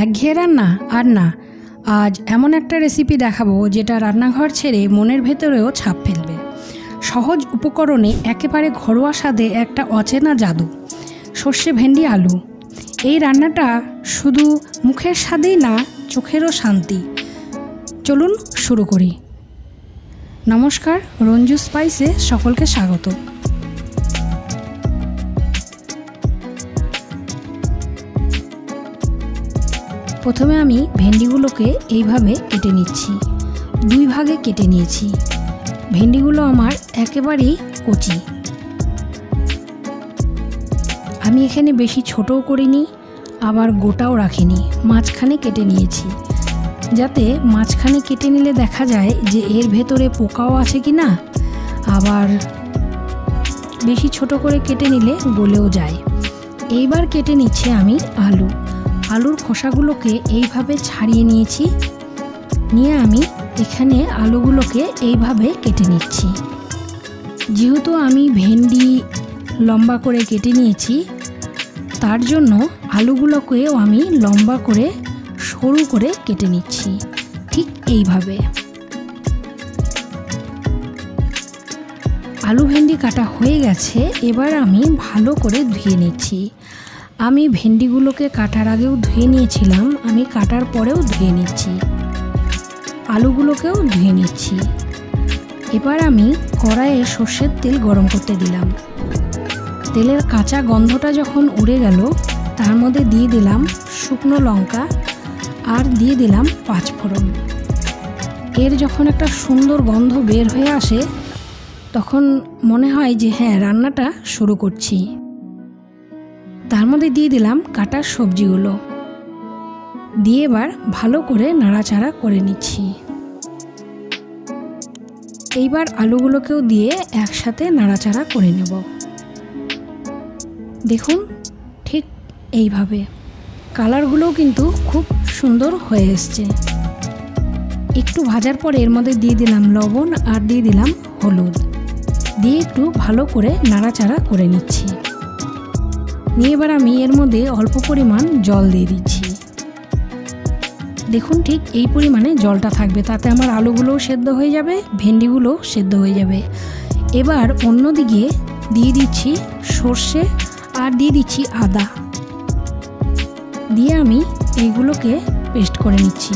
একঘেয়ে রান্না আর না, আজ এমন একটা রেসিপি দেখাবো যেটা রান্নাঘর ছেড়ে মনের ভেতরেও ছাপ ফেলবে। সহজ উপকরণে একেবারে ঘরোয়া স্বাদে একটা অচেনা জাদু, সর্ষে ভেন্ডি আলু। এই রান্নাটা শুধু মুখের স্বাদেই না, চোখেরও শান্তি। চলুন শুরু করি। নমস্কার, রঞ্জু স্পাইসে সকলকে স্বাগত। প্রথমে আমি ভেন্ডিগুলোকে এইভাবে কেটে নিচ্ছি। দুই ভাগে কেটে নিয়েছি। ভেন্ডিগুলো আমার একেবারেই কচি। আমি এখানে বেশি ছোটও করিনি, আবার গোটাও রাখিনি, মাঝখানে কেটে নিয়েছি, যাতে মাঝখানে কেটে নিলে দেখা যায় যে এর ভেতরে পোকাও আছে কি না। আবার বেশি ছোট করে কেটে নিলে গলেও যায়। এইবার কেটে নিচ্ছি আমি আলুর খোসাগুলোকে এইভাবে ছাড়িয়ে নিয়েছি। নিয়ে আমি এখানে আলুগুলোকে এইভাবে কেটে নিচ্ছি। যেহেতু আমি ভেন্ডি লম্বা করে কেটে নিয়েছি, তার জন্য আলুগুলোকেও আমি লম্বা করে সরু করে কেটে নিচ্ছি, ঠিক এইভাবে। আলু ভেন্ডি কাটা হয়ে গেছে। এবার আমি ভালো করে ধুয়ে নিচ্ছি। আমি ভেন্ডিগুলোকে কাটার আগেও ধুয়ে নিয়েছিলাম, আমি কাটার পরেও ধুয়ে নিচ্ছি। আলুগুলোকেও ধুয়ে নিচ্ছি। এবার আমি কড়াইয়ে সর্ষের তেল গরম করতে দিলাম। তেলের কাঁচা গন্ধটা যখন উড়ে গেল, তার মধ্যে দিয়ে দিলাম শুকনো লঙ্কা আর দিয়ে দিলাম পাঁচফোড়ন। এর যখন একটা সুন্দর গন্ধ বের হয়ে আসে, তখন মনে হয় যে হ্যাঁ, রান্নাটা শুরু করছি। তার মধ্যে দিয়ে দিলাম কাটা সবজিগুলো, দিয়ে এবার ভালো করে নাড়াচাড়া করে নিচ্ছি। এইবার আলুগুলোকেও দিয়ে একসাথে নাড়াচাড়া করে নেব। দেখুন, ঠিক এইভাবে কালারগুলোও কিন্তু খুব সুন্দর হয়ে এসছে। একটু ভাজার পরে এর মধ্যে দিয়ে দিলাম লবণ আর দিয়ে দিলাম হলুদ, দিয়ে একটু ভালো করে নাড়াচাড়া করে নিচ্ছি। নিয়ে এবার আমি এর মধ্যে অল্প পরিমাণ জল দিয়ে দিচ্ছি। দেখুন, ঠিক এই পরিমাণে জলটা থাকবে, তাতে আমার আলুগুলোও সেদ্ধ হয়ে যাবে, ভেন্ডিগুলোও সেদ্ধ হয়ে যাবে। এবার অন্যদিকে দিয়ে দিচ্ছি সর্ষে আর দিয়ে দিচ্ছি আদা, দিয়ে আমি এইগুলোকে পেস্ট করে নিচ্ছি।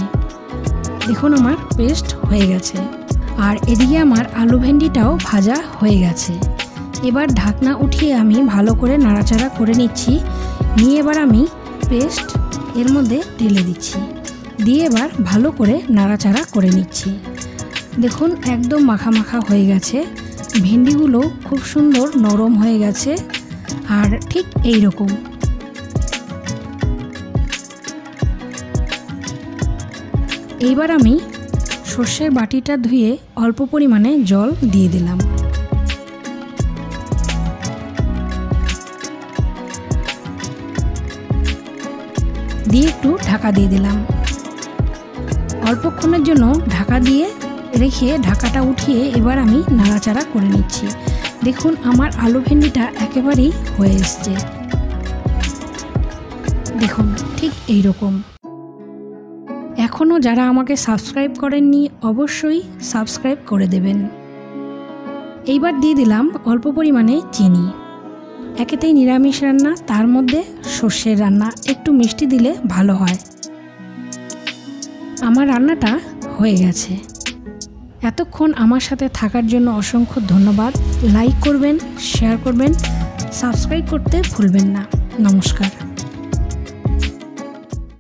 দেখুন, আমার পেস্ট হয়ে গেছে। আর এদিকে আমার আলু ভেন্ডিটাও ভাজা হয়ে গেছে। এবার ঢাকনা উঠিয়ে আমি ভালো করে নাড়াচাড়া করে নিচ্ছি। নিয়ে এবার আমি পেস্ট এর মধ্যে ঢেলে দিচ্ছি, দিয়ে এবার ভালো করে নাড়াচাড়া করে নিচ্ছি। দেখুন, একদম মাখা মাখা হয়ে গেছে। ভেন্ডিগুলো খুব সুন্দর নরম হয়ে গেছে, আর ঠিক এই রকম। এইবার আমি সর্ষের বাটিটা ধুয়ে অল্প পরিমাণে জল দিয়ে দিলাম। দিয়ে একটু ঢাকা দিয়ে দিলাম। অল্পক্ষণের জন্য ঢাকা দিয়ে রেখে ঢাকাটা উঠিয়ে এবার আমি নাড়াচাড়া করে নিচ্ছি। দেখুন, আমার আলু ভেন্ডিটা একেবারেই হয়ে এসছে। দেখুন, ঠিক এই রকম। এখনও যারা আমাকে সাবস্ক্রাইব করেননি, অবশ্যই সাবস্ক্রাইব করে দেবেন। এইবার দিয়ে দিলাম অল্প পরিমাণে চিনি। একেতেই নিরামিষ রান্না, তার মধ্যে সর্ষের রান্না, একটু মিষ্টি দিলে ভালো হয়। আমার রান্নাটা হয়ে গেছে। এতক্ষণ আমার সাথে থাকার জন্য অসংখ্য ধন্যবাদ। লাইক করবেন, শেয়ার করবেন, সাবস্ক্রাইব করতে ভুলবেন না। নমস্কার।